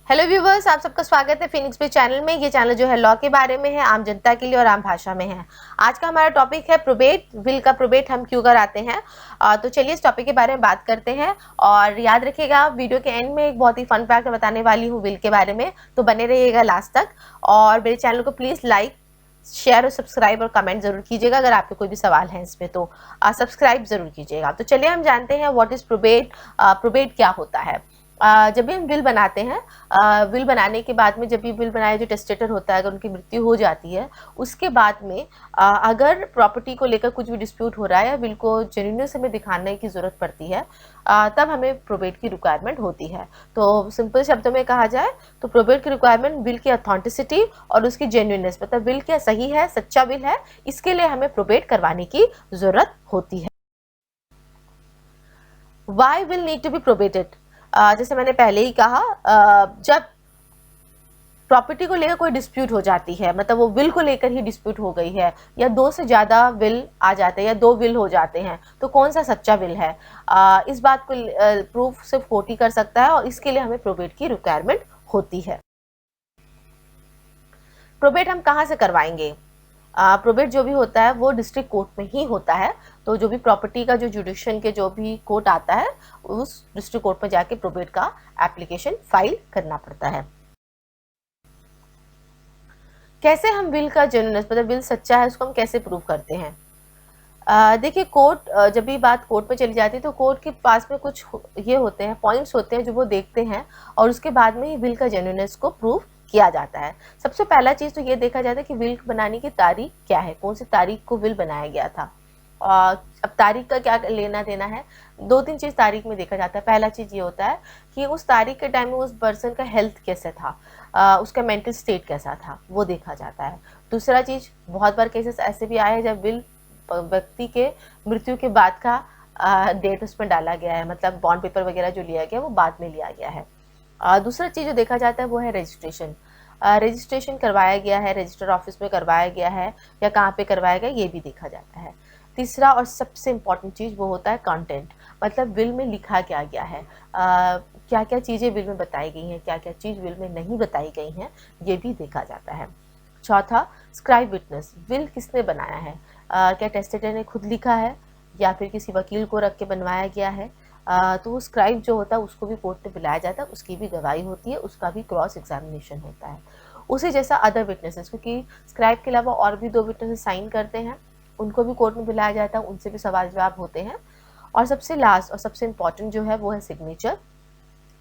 Hello viewers, आप सबका स्वागत है फिनिक्स पे चैनल में। ये चैनल जो है लॉ के बारे में है, आम जनता के लिए और आम भाषा में है। आज का हमारा टॉपिक है प्रोबेट। विल का प्रोबेट हम क्यों कराते हैं। तो चलिए इस टॉपिक के बारे में बात करते हैं। और याद रखिएगा, वीडियो के एंड में एक बहुत ही फन फैक्ट बताने वाली हूँ विल के बारे में, तो बने रहिएगा लास्ट तक। और मेरे चैनल को प्लीज़ लाइक, शेयर और सब्सक्राइब और कमेंट जरूर कीजिएगा। अगर आपके कोई भी सवाल है इसमें तो सब्सक्राइब जरूर कीजिएगा। तो चलिए हम जानते हैं व्हाट इज प्रोबेट। प्रोबेट क्या होता है। जब भी हम विल बनाते हैं, विल बनाने के बाद में, जब भी विल बनाए जो टेस्टेटर होता है, अगर उनकी मृत्यु हो जाती है, उसके बाद में अगर प्रॉपर्टी को लेकर कुछ भी डिस्प्यूट हो रहा है या विल को जेन्युइननेस हमें दिखाने की ज़रूरत पड़ती है, तब हमें प्रोबेट की रिक्वायरमेंट होती है। तो सिंपल शब्दों में कहा जाए तो प्रोबेट की रिक्वायरमेंट विल की ऑथेंटिसिटी और उसकी जेन्युइननेस, मतलब विल क्या सही है, सच्चा विल है, इसके लिए हमें प्रोबेट करवाने की ज़रूरत होती है। Why will need to be probated. जैसे मैंने पहले ही कहा, जब प्रॉपर्टी को लेकर कोई डिस्प्यूट हो जाती है, मतलब वो विल को लेकर ही डिस्प्यूट हो गई है, या दो से ज़्यादा विल आ जाते हैं या दो विल हो जाते हैं, तो कौन सा सच्चा विल है, इस बात को प्रूफ सिर्फ कोर्ट ही कर सकता है, और इसके लिए हमें प्रोबेट की रिक्वायरमेंट होती है। प्रोबेट हम कहाँ से करवाएंगे। प्रोबेट जो भी होता है वो डिस्ट्रिक्ट कोर्ट में ही होता है। तो जो भी प्रॉपर्टी का जो जुडिशन के जो भी कोर्ट आता है, उस डिस्ट्रिक्ट कोर्ट में जाके प्रोबेट का एप्लीकेशन फाइल करना पड़ता है। कैसे हम विल का जेन्युइननेस, मतलब विल सच्चा है, उसको हम कैसे प्रूव करते हैं। देखिए, कोर्ट जब भी बात कोर्ट में चली जाती है तो कोर्ट के पास में कुछ ये होते हैं, पॉइंट्स होते हैं जो वो देखते हैं, और उसके बाद में ही विल का जेन्युइननेस को प्रूव किया जाता है। सबसे पहला चीज़ तो ये देखा जाता है कि विल बनाने की तारीख क्या है, कौन सी तारीख को विल बनाया गया था। अब तारीख का क्या लेना देना है, दो तीन चीज़ तारीख में देखा जाता है। पहला चीज़ ये होता है कि उस तारीख के टाइम में उस पर्सन का हेल्थ कैसे था, उसका मेंटल स्टेट कैसा था, वो देखा जाता है। दूसरा चीज़, बहुत बार केसेस ऐसे भी आए हैं जब विल व्यक्ति के मृत्यु के बाद का डेट उसमें डाला गया है, मतलब बॉन्ड पेपर वगैरह जो लिया गया वो बाद में लिया गया है। दूसरा चीज़ जो देखा जाता है वो है रजिस्ट्रेशन। रजिस्ट्रेशन करवाया गया है, रजिस्टर ऑफिस में करवाया गया है या कहाँ पे करवाया गया, ये भी देखा जाता है। तीसरा और सबसे इम्पॉर्टेंट चीज़ वो होता है कंटेंट, मतलब विल में लिखा क्या गया है, क्या क्या चीज़ें विल में बताई गई हैं, क्या क्या चीज़ विल में नहीं बताई गई हैं, ये भी देखा जाता है। चौथा, स्क्राइब विटनेस, विल किसने बनाया है, क्या टेस्टेटर ने खुद लिखा है या फिर किसी वकील को रख के बनवाया गया है। तो वो स्क्राइब जो होता है उसको भी कोर्ट में बुलाया जाता है, उसकी भी गवाही होती है, उसका भी क्रॉस एग्जामिनेशन होता है। उसी जैसा अदर विटनेसेस, क्योंकि स्क्राइब के अलावा और भी दो विटनेसेस साइन करते हैं, उनको भी कोर्ट में बुलाया जाता है, उनसे भी सवाल जवाब होते हैं। और सबसे लास्ट और सबसे इम्पॉर्टेंट जो है वो है सिग्नेचर।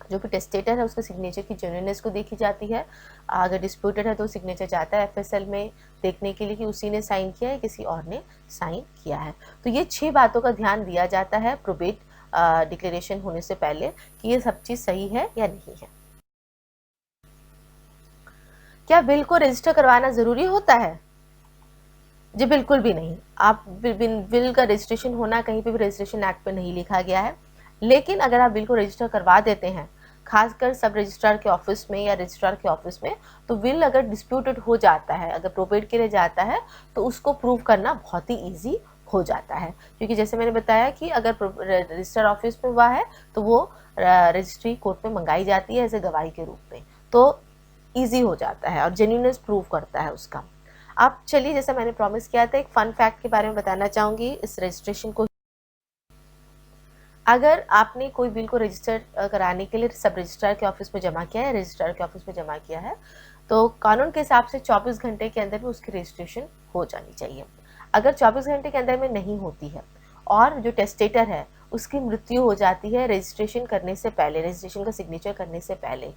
जो कि टेस्टेटर है उसके सिग्नेचर की जेन्युइननेस को देखी जाती है। अगर डिस्प्यूटेड है तो सिग्नेचर जाता है एफएसएल में देखने के लिए कि उसी ने साइन किया है, किसी और ने साइन किया है। तो ये 6 बातों का ध्यान दिया जाता है प्रोबेट डिक्लेरेशन होने से पहले, कि ये सब चीज़ सही है या नहीं है। क्या विल को रजिस्टर करवाना ज़रूरी होता है? जी बिल्कुल भी नहीं। आप विल का रजिस्ट्रेशन होना कहीं पे भी रजिस्ट्रेशन एक्ट पे नहीं लिखा गया है, लेकिन अगर आप विल को रजिस्टर करवा देते हैं, खासकर सब रजिस्ट्रार के ऑफिस में या रजिस्ट्रार के ऑफिस में, तो विल अगर डिस्प्यूटेड हो जाता है, अगर प्रोबेट के लिए जाता है, तो उसको प्रूव करना बहुत ही ईजी हो जाता है। क्योंकि जैसे मैंने बताया कि अगर रजिस्ट्रार ऑफिस में हुआ है तो वो रजिस्ट्री कोर्ट में मंगाई जाती है एज ए गवाही के रूप में, तो ईजी हो जाता है और जेन्युइननेस प्रूव करता है उसका। अब चलिए, जैसा मैंने प्रॉमिस किया था, एक फन फैक्ट के बारे में बताना चाहूँगी इस रजिस्ट्रेशन को। अगर आपने कोई बिल को रजिस्टर कराने के लिए सब रजिस्ट्रार के ऑफिस में जमा किया है, रजिस्ट्रार के ऑफिस में जमा किया है, तो कानून के हिसाब से 24 घंटे के अंदर में उसकी रजिस्ट्रेशन हो जानी चाहिए। अगर 24 घंटे के अंदर में नहीं होती है और जो टेस्टेटर है उसकी मृत्यु हो जाती है रजिस्ट्रेशन करने से पहले, रजिस्ट्रेशन का सिग्नेचर करने से पहले,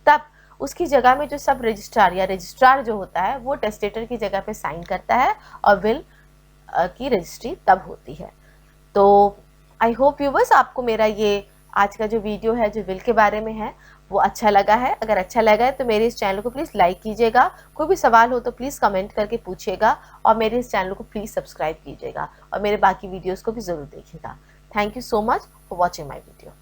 तब उसकी जगह में जो सब रजिस्ट्रार या रजिस्ट्रार जो होता है वो टेस्टेटर की जगह पे साइन करता है और विल की रजिस्ट्री तब होती है। तो आई होप व्यूवर्स, आपको मेरा ये आज का जो वीडियो है जो विल के बारे में है वो अच्छा लगा है। अगर अच्छा लगा है तो मेरे इस चैनल को प्लीज़ लाइक कीजिएगा, कोई भी सवाल हो तो प्लीज़ कमेंट करके पूछिएगा, और मेरे इस चैनल को प्लीज़ सब्सक्राइब कीजिएगा और मेरे बाकी वीडियोज़ को भी ज़रूर देखिएगा। Thank you so much for watching my video.